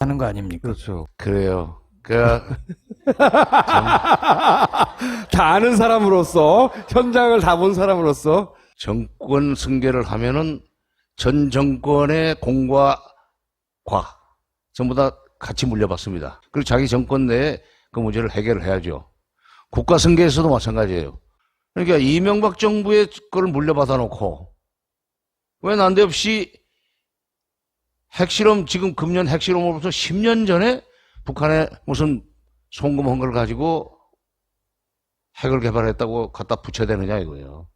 하는 거 아닙니까? 그렇죠. 그래요. 다 아는 사람으로서, 현장을 다 본 사람으로서. 정권 승계를 하면은 전 정권의 공과 과 전부 다 같이 물려받습니다. 그리고 자기 정권 내에 그 문제를 해결을 해야죠. 국가 승계에서도 마찬가지예요. 그러니까 이명박 정부의 걸 물려받아 놓고 왜 난데없이 핵실험, 지금 금년 핵실험으로부터 10년 전에 북한에 무슨 송금한 걸 가지고 핵을 개발했다고 갖다 붙여야 되느냐 이거예요.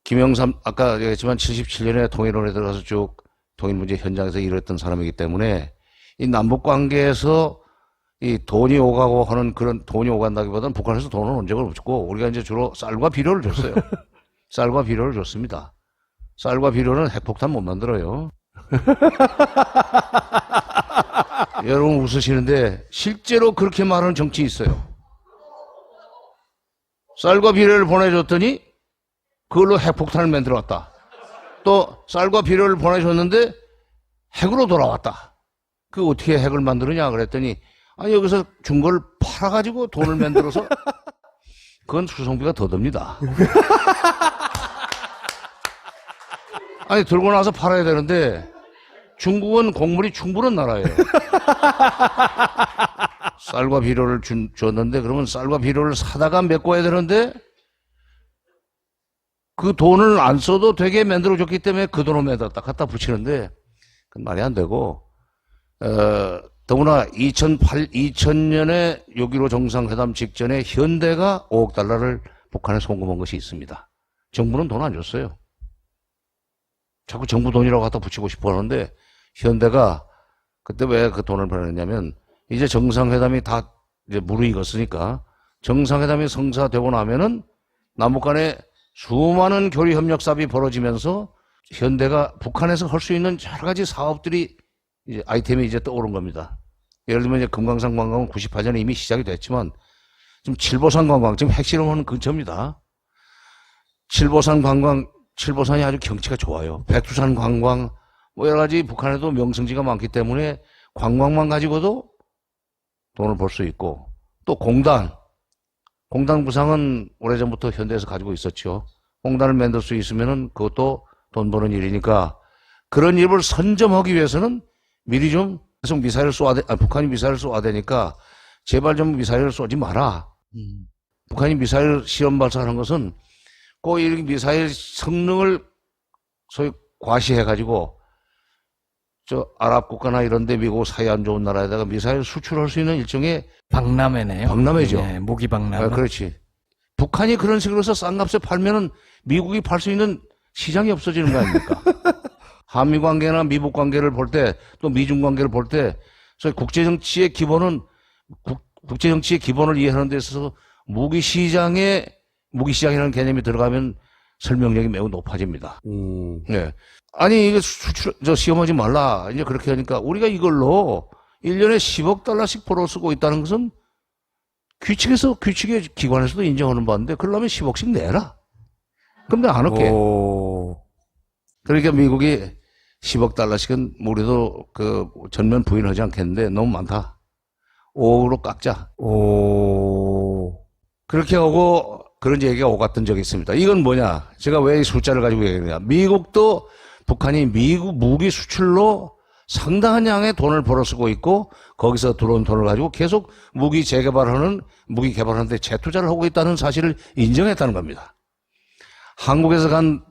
김영삼, 아까 얘기했지만 77년에 통일원에 들어가서 쭉 통일 문제 현장에서 일했던 사람이기 때문에 이 남북 관계에서 이 돈이 오가고 하는 그런 돈이 오간다기보다는 북한에서 돈은 온 적을 없고 우리가 이제 주로 쌀과 비료를 줬어요. 쌀과 비료를 줬습니다. 쌀과 비료는 핵폭탄 못 만들어요. 여러분 웃으시는데 실제로 그렇게 말하는 정치 있어요. 쌀과 비료를 보내줬더니 그걸로 핵폭탄을 만들어왔다. 또 쌀과 비료를 보내줬는데 핵으로 돌아왔다. 그 어떻게 핵을 만드느냐 그랬더니 아니 여기서 준 걸 팔아가지고 돈을 만들어서 그건 수송비가 더 듭니다. 아니 들고 나서 팔아야 되는데 중국은 곡물이 충분한 나라예요. 쌀과 비료를 줬는데 그러면 쌀과 비료를 사다가 메꿔야 되는데 그 돈을 안 써도 되게 만들어줬기 때문에 그 돈을 매다 갖다 붙이는데 그건 말이 안 되고 더구나 2000년에 6.15 정상회담 직전에 현대가 5억 달러를 북한에 송금한 것이 있습니다. 정부는 돈 안 줬어요. 자꾸 정부 돈이라고 갖다 붙이고 싶어 하는데 현대가 그때 왜 그 돈을 보냈냐면 이제 정상회담이 다 이제 무르익었으니까 정상회담이 성사되고 나면은 남북 간에 수많은 교류 협력 사업이 벌어지면서 현대가 북한에서 할 수 있는 여러 가지 사업들이 이제 아이템이 이제 떠오른 겁니다. 예를 들면 이제 금강산 관광은 98년에 이미 시작이 됐지만 지금 칠보산 관광 지금 핵실험하는 근처입니다. 칠보산 관광, 칠보산이 아주 경치가 좋아요. 백두산 관광 뭐 여러 가지 북한에도 명승지가 많기 때문에 관광만 가지고도 돈을 벌 수 있고 또 공단 부상은 오래전부터 현대에서 가지고 있었죠. 공단을 만들 수 있으면은 그것도 돈 버는 일이니까 그런 일을 선점하기 위해서는 미리 좀 계속 미사일을 북한이 미사일을 쏘아대니까 제발 좀 미사일을 쏘지 마라. 북한이 미사일 시험 발사하는 것은 꼭 이렇게 미사일 성능을 소위 과시해가지고 저 아랍 국가나 이런 데 미국 사이 안 좋은 나라에다가 미사일 수출할 수 있는 일종의 박람회네요. 박람회죠. 네, 모기 박람회. 그렇지. 북한이 그런 식으로 해서 싼 값에 팔면은 미국이 팔 수 있는 시장이 없어지는 거 아닙니까? 한미 관계나 미북 관계를 볼 때 또 미중 관계를 볼 때 소위 국제정치의 기본은 국제정치의 기본을 이해하는 데 있어서 무기시장이라는 개념이 들어가면 설명력이 매우 높아집니다. 네. 아니, 이게 시험하지 말라. 이제 그렇게 하니까 우리가 이걸로 1년에 10억 달러씩 벌어 쓰고 있다는 것은 규칙의 기관에서도 인정하는 바인데, 그러려면 10억씩 내라. 그럼 내가 안 할게. 그러니까 미국이 10억 달러씩은 우리도 그 전면 부인하지 않겠는데 너무 많다. 5억으로 깎자. 그렇게 하고 그런 얘기가 오갔던 적이 있습니다. 이건 뭐냐? 제가 왜 이 숫자를 가지고 얘기하느냐? 미국도 북한이 미국 무기 수출로 상당한 양의 돈을 벌어쓰고 있고 거기서 들어온 돈을 가지고 계속 무기 개발하는데 재투자를 하고 있다는 사실을 인정했다는 겁니다. 한국에서 간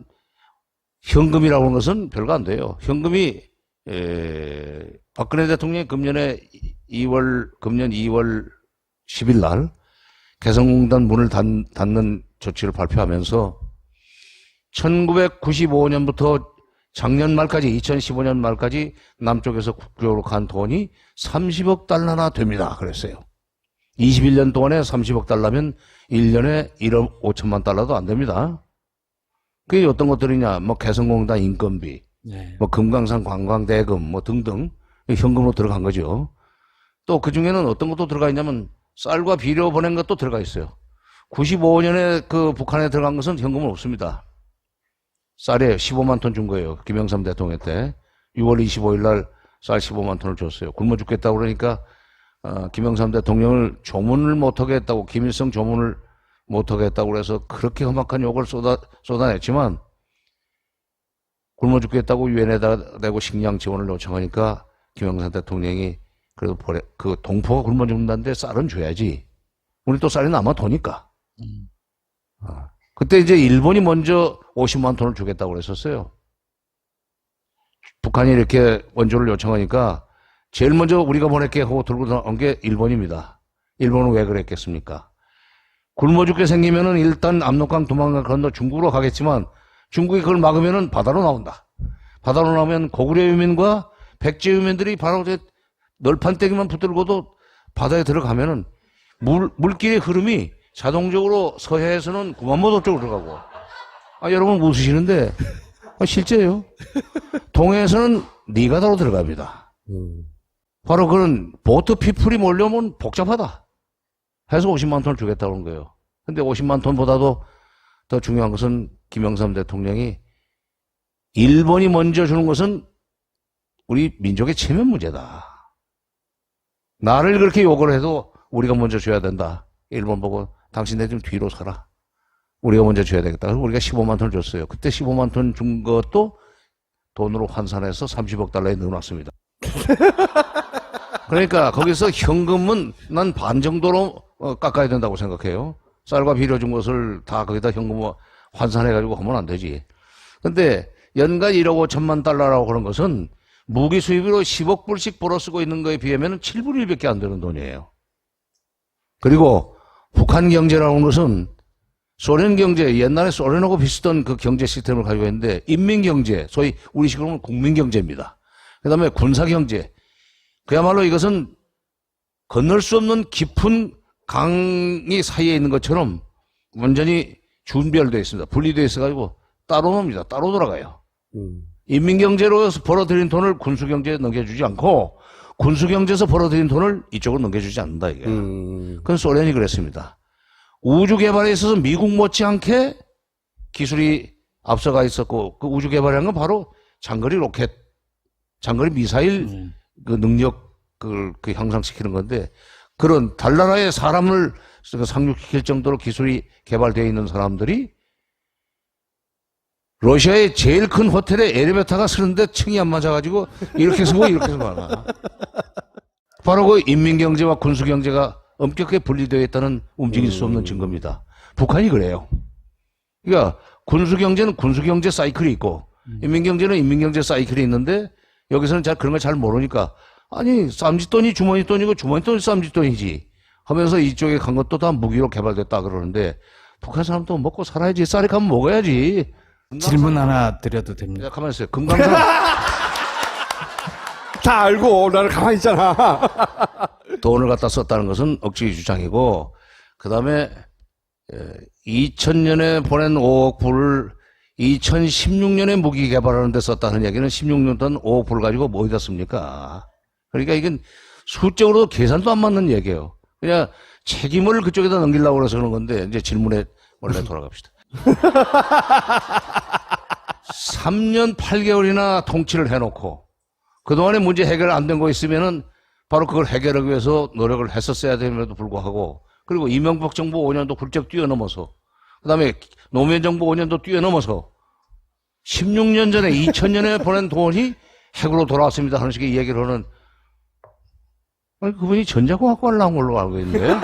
현금이라고 하는 것은 별거 안 돼요. 현금이 박근혜 대통령이 금년 2월 10일 날 개성공단 문을 닫는 조치를 발표하면서 1995년부터 작년 말까지 2015년 말까지 남쪽에서 국교로 간 돈이 30억 달러나 됩니다. 그랬어요. 21년 동안에 30억 달러면 1년에 1억 5천만 달러도 안 됩니다. 그게 어떤 것들이냐? 뭐 개성공단 인건비, 네. 뭐 금강산 관광대금 뭐 등등 현금으로 들어간 거죠. 또 그 중에는 어떤 것도 들어가 있냐면 쌀과 비료 보낸 것도 들어가 있어요. 95년에 그 북한에 들어간 것은 현금은 없습니다. 쌀에 15만 톤 준 거예요. 김영삼 대통령 때. 6월 25일 날 쌀 15만 톤을 줬어요. 굶어 죽겠다고 그러니까 김영삼 대통령을 조문을 못하게 했다고, 김일성 조문을 못하게 했다고 그래서 그렇게 험악한 욕을 쏟아냈지만, 굶어 죽겠다고 유엔에다 내고 식량 지원을 요청하니까 김영삼 대통령이 그래도 그 동포가 굶어 죽는다는데 쌀은 줘야지. 우리 또 쌀이 남아 도니까. 그때 이제 일본이 먼저 50만 톤을 주겠다고 그랬었어요. 북한이 이렇게 원조를 요청하니까 제일 먼저 우리가 보낼게 하고 들고 나온 게 일본입니다. 일본은 왜 그랬겠습니까? 굶어 죽게 생기면은 일단 압록강 도망가 건너 중국으로 가겠지만 중국이 그걸 막으면은 바다로 나온다. 바다로 나오면 고구려 유민과 백제 유민들이 바로 널판떼기만 붙들고도 바다에 들어가면은 물길의 흐름이 자동적으로 서해에서는 구만모도 쪽으로 들어가고. 여러분 웃으시는데 실제예요. 동해에서는 니가다로 들어갑니다. 바로 그런 보트 피플이 몰려오면 복잡하다 해서 50만 톤을 주겠다고 하는 거예요. 근데 50만 톤보다도 더 중요한 것은 김영삼 대통령이 일본이 먼저 주는 것은 우리 민족의 체면 문제다. 나를 그렇게 욕을 해도 우리가 먼저 줘야 된다. 일본 보고 당신네 좀 뒤로 서라. 우리가 먼저 줘야 되겠다. 그래서 우리가 15만 톤을 줬어요. 그때 15만 톤 준 것도 돈으로 환산해서 30억 달러에 넣어놨습니다. 그러니까 거기서 현금은 난 반 정도로 깎아야 된다고 생각해요. 쌀과 비료 준 것을 다 거기다 현금 환산해가지고 하면 안 되지. 근데 연간 1억 5천만 달러라고 그런 것은 무기 수입으로 10억 불씩 벌어 쓰고 있는 거에 비하면 7분의 1밖에 안 되는 돈이에요. 그리고 북한 경제라는 것은 소련 경제, 옛날에 소련하고 비슷한 그 경제 시스템을 가지고 있는데 인민 경제, 소위 우리식으로는 국민 경제입니다. 그 다음에 군사 경제. 그야말로 이것은 건널 수 없는 깊은 강이 사이에 있는 것처럼 완전히 준별되어 있습니다. 분리되어 있어가지고 따로 놉니다. 따로 돌아가요. 인민경제로 벌어들인 돈을 군수경제에 넘겨주지 않고 군수경제에서 벌어들인 돈을 이쪽으로 넘겨주지 않는다 이게. 그건 소련이 그랬습니다. 우주 개발에 있어서 미국 못지않게 기술이 앞서가 있었고 그 우주 개발이라는 건 바로 장거리 로켓, 장거리 미사일 그 능력을 그 향상시키는 건데 그런 달나라의 사람을 상륙시킬 정도로 기술이 개발되어 있는 사람들이 러시아의 제일 큰 호텔에 엘리베이터가 서는데 층이 안 맞아가지고 이렇게 서고 이렇게 서고 하나. 바로 그 인민경제와 군수경제가 엄격하게 분리되어 있다는 움직일 수 없는 증거입니다. 북한이 그래요. 그러니까 군수경제는 군수경제 사이클이 있고 인민경제는 인민경제 사이클이 있는데 여기서는 그런 걸 잘 모르니까 아니 쌈짓돈이 주머니돈이고 주머니돈이 쌈짓돈이지 하면서 이쪽에 간 것도 다 무기로 개발됐다 그러는데 북한 사람도 먹고 살아야지. 쌀이 가면 먹어야지. 질문 하나 드려도 됩니까? 가만히 있어요. 금강산 다 알고 나는 가만히 있잖아. 돈을 갖다 썼다는 것은 억지 주장이고 그 다음에 2000년에 보낸 5억 불을 2016년에 무기 개발하는 데 썼다는 얘기는 16년 돈 5억 불 가지고 뭐 어디다 씁니까? 그러니까 이건 수적으로도 계산도 안 맞는 얘기예요. 그냥 책임을 그쪽에다 넘기려고 그래서 그런 건데 이제 질문에 원래 돌아갑시다. 3년 8개월이나 통치를 해놓고 그동안에 문제 해결 안 된 거 있으면은 바로 그걸 해결하기 위해서 노력을 했었어야 됨에도 불구하고 그리고 이명박 정부 5년도 훌쩍 뛰어넘어서 그 다음에 노무현 정부 5년도 뛰어넘어서 16년 전에 2000년에 보낸 돈이 핵으로 돌아왔습니다 하는 식의 얘기를 하는 아니 그분이 전자공학과를 나온 걸로 알고 있는데